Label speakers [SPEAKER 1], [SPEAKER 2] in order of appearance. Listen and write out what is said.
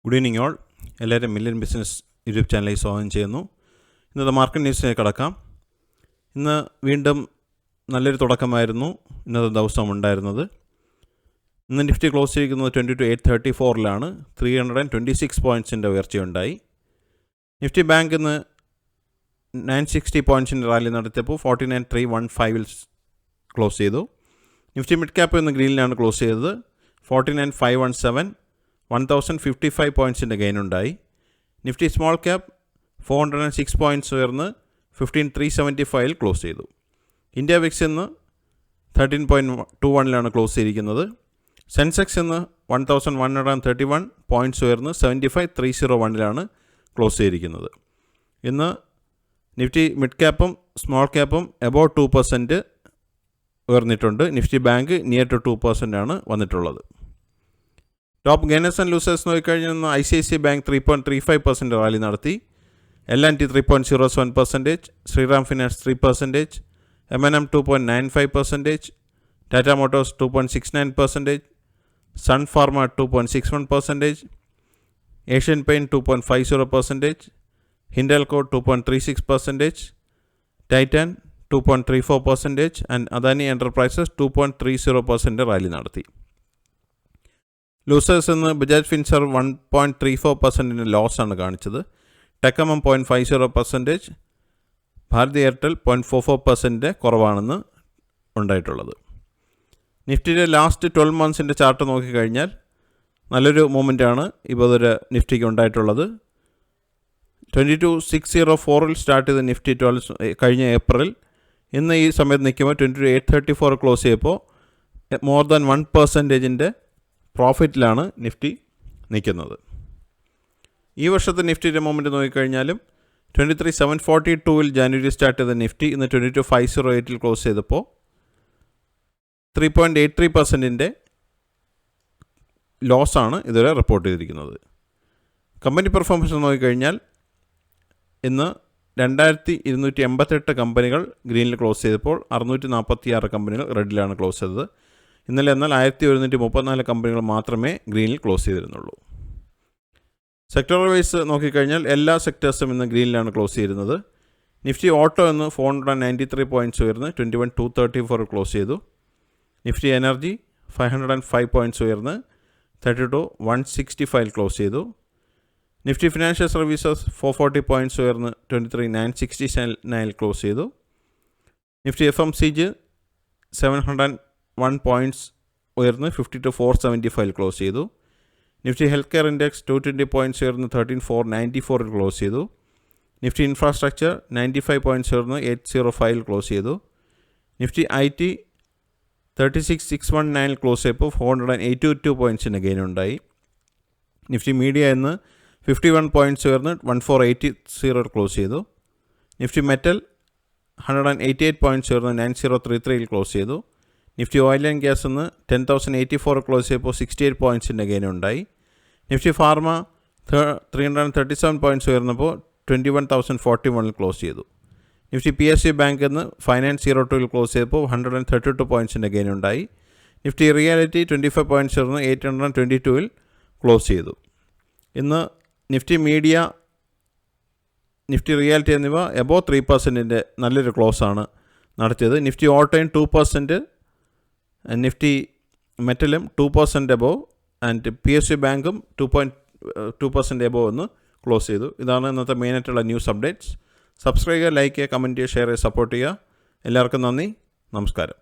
[SPEAKER 1] Good evening all. എല്ലാവരും million business YouTube ചാനലിലേക്ക് സ്വാഗതം ചെയ്യുന്നു. ഇന്നത്തെ മാർക്കറ്റ് ന്യൂസിലേക്ക് കടക്കാം. ഇന്ന് വീണ്ടും നല്ലൊരു തുടക്കമായിരുന്നു ഇന്നത്തെ ദിവസം ഉണ്ടായിരുന്നത്. ഇന്ന് നിഫ്റ്റി ക്ലോസ് ചെയ്തിരിക്കുന്നത് 22,834 326 പോയിൻറ്റ്സിൻ്റെ ഉയർച്ചയുണ്ടായി. നിഫ്റ്റി ബാങ്ക് ഇന്ന് 960 പോയിൻറ്റ്സിൻ്റെ റാലി നടത്തിയപ്പോൾ 49,315 ക്ലോസ് ചെയ്തു. നിഫ്റ്റി മിഡ് ക്യാപ്പ് ഇന്ന് ഗ്രീനിലാണ് ക്ലോസ് ചെയ്തത്. 49,517 1055 പോയിൻറ്റ്സിൻ്റെ ഗെയിൻ ഉണ്ടായി. നിഫ്റ്റി സ്മോൾ ക്യാപ്പ് 406 പോയിൻറ്റ്സ് ഉയർന്ന് 15,375 ക്ലോസ് ചെയ്തു. ഇന്ത്യ വിക്സ് ഇന്ന് 13.21 ക്ലോസ് ചെയ്തിരിക്കുന്നത്. സെൻസെക്സ് ഇന്ന് 1131 പോയിൻറ്റ്സ് ഉയർന്ന് 75,301 ക്ലോസ് ചെയ്തിരിക്കുന്നത്. ഇന്ന് നിഫ്റ്റി മിഡ് ക്യാപ്പും സ്മോൾ ക്യാപ്പും എബോവ് 2% ഉയർന്നിട്ടുണ്ട്. നിഫ്റ്റി ബാങ്ക് നിയർ ടു 2% വന്നിട്ടുള്ളത്. ടോപ്പ് ഗെയിനേഴ്സ് ആൻഡ് ലൂസേഴ്സ് നോക്കിക്കഴിഞ്ഞാൽ ICICI ബാങ്ക് 3.35% റാലി നടത്തി. L&T 3.07%, Shriram Finance 3%, M&M 2.95%, Tata Motors 2.69%, Sun Pharma 2.61%, Asian Paint 2.50%, Hindalco 2.36%, Titan 2.34% and Adani Enterprises 2.30% rally നടത്തി. ലൂസേഴ്സ് എന്ന് ബജാജ് ഫിൻസർ 1.34% ലോസാണ് കാണിച്ചത്. ടെക്കമം 0.50%, ഭാരതി എയർടെൽ 0.44% കുറവാണെന്ന് ഉണ്ടായിട്ടുള്ളത്. നിഫ്റ്റിയുടെ ലാസ്റ്റ് 12 മന്ത്സിൻ്റെ ചാർട്ട് നോക്കിക്കഴിഞ്ഞാൽ നല്ലൊരു മൂവ്മെൻറ്റാണ് ഇപ്പോൾ ഒരു നിഫ്റ്റിക്ക് ഉണ്ടായിട്ടുള്ളത്. 22,604 സ്റ്റാർട്ട് ചെയ്ത നിഫ്റ്റി കഴിഞ്ഞ ഏപ്രിൽ ഇന്ന് ഈ സമയത്ത് നിൽക്കുമ്പോൾ 22,834 ക്ലോസ് ചെയ്തപ്പോൾ മോർ ദാൻ 1% പ്രോഫിറ്റിലാണ് നിഫ്റ്റി നിൽക്കുന്നത്. ഈ വർഷത്തെ നിഫ്റ്റിയുടെ മൂവ്മെൻറ്റ് നോക്കിക്കഴിഞ്ഞാലും 23,742 ജാനുവരി സ്റ്റാർട്ട് ചെയ്ത നിഫ്റ്റി ഇന്ന് 22,508 ക്ലോസ് ചെയ്തപ്പോൾ 3.83% ലോസാണ് ഇതുവരെ റിപ്പോർട്ട് ചെയ്തിരിക്കുന്നത്. കമ്പനി പെർഫോമൻസ് നോക്കിക്കഴിഞ്ഞാൽ ഇന്ന് 2,288 കമ്പനികൾ ഗ്രീനിൽ ക്ലോസ് ചെയ്തപ്പോൾ 646 കമ്പനികൾ റെഡിലാണ് ക്ലോസ് ചെയ്തത്. ഇന്നലെ എന്നാൽ 1,134 കമ്പനികൾ മാത്രമേ ഗ്രീനിൽ ക്ലോസ് ചെയ്തിരുന്നുള്ളൂ. സെക്ടർ വൈസ് നോക്കിക്കഴിഞ്ഞാൽ എല്ലാ സെക്ടേഴ്സും ഇന്ന് ഗ്രീനിലാണ് ക്ലോസ് ചെയ്തിരുന്നത്. നിഫ്റ്റി ഓട്ടോ ഇന്ന് 493 പോയിൻറ്റ്സ് ഉയർന്ന് 21,234 ക്ലോസ് ചെയ്തു. നിഫ്റ്റി എനർജി 505 പോയിൻറ്റ്സ് ഉയർന്ന് 32,165 ക്ലോസ് ചെയ്തു. നിഫ്റ്റി ഫിനാൻഷ്യൽ സർവീസസ് 440 പോയിൻറ്റ്സ് ഉയർന്ന് 23,969 ക്ലോസ് ചെയ്തു. നിഫ്റ്റി FMCG 701 പോയിൻറ്റ്സ് ഉയർന്ന് 52,475 ക്ലോസ് ചെയ്തു. Nifty health care index 220 points ഉയർന്ന് 13,494 ക്ലോസ് ചെയ്തു. നിഫ്റ്റി ഇൻഫ്രാസ്ട്രക്ചർ 95 പോയിൻറ്റ്സ് ഉയർന്ന് 805 ക്ലോസ് ചെയ്തു. നിഫ്റ്റി IT 36,619 ക്ലോസ് ചെയ്തപ്പോൾ 482 പോയിൻറ്റ്സിൻ്റെ ഗെയിൻ ഉണ്ടായി. നിഫ്റ്റി മീഡിയ ഇന്ന് 51 പോയിൻറ്റ്സ് ഉയർന്ന് 1480 ക്ലോസ് ചെയ്തു. നിഫ്റ്റി മെറ്റൽ 188 പോയിൻറ്റ്സ് ഉയർന്ന് 9033 ക്ലോസ് ചെയ്തു. നിഫ്റ്റി ഓയിൽ ആൻഡ് ഗ്യാസ് ഇന്ന് 10,084 ക്ലോസ് ചെയ്തപ്പോൾ 68 പോയിൻറ്റ്സിൻ്റെ ഗെയിൻ ഉണ്ടായി. നിഫ്റ്റി ഫാർമ 337 പോയിൻറ്റ്സ് ഉയർന്നപ്പോൾ 21,041 ക്ലോസ് ചെയ്തു. നിഫ്റ്റി PSU ബാങ്ക് ഇന്ന് 5902 ക്ലോസ് ചെയ്തപ്പോൾ 132 പോയിൻറ്റ്സിൻ്റെ ഗെയിൻ ഉണ്ടായി. നിഫ്റ്റി റിയാലിറ്റി 25 പോയിൻറ്റ്സ് ഉയർന്ന് 822 ക്ലോസ് ചെയ്തു. ഇന്ന് നിഫ്റ്റി മീഡിയ, നിഫ്റ്റി റിയാലിറ്റി എന്നിവ എബോവ് 3% നല്ലൊരു ക്ലോസാണ് നടത്തിയത്. നിഫ്റ്റി ഓട്ടോയും 2%, നിഫ്റ്റി മെറ്റലും 2% എബോവ് ആൻഡ് PSU ബാങ്കും 2% എബോവ് എന്ന് ക്ലോസ് ചെയ്തു. ഇതാണ് ഇന്നത്തെ മെയിനായിട്ടുള്ള ന്യൂസ് അപ്ഡേറ്റ്സ്. സബ്സ്ക്രൈബ് ചെയ്യുക, ലൈക്ക് ചെയ്യുക, കമൻറ്റ് ചെയ്യുക, ഷെയർ ചെയ്യുക, സപ്പോർട്ട് ചെയ്യുക. എല്ലാവർക്കും നന്ദി, നമസ്കാരം.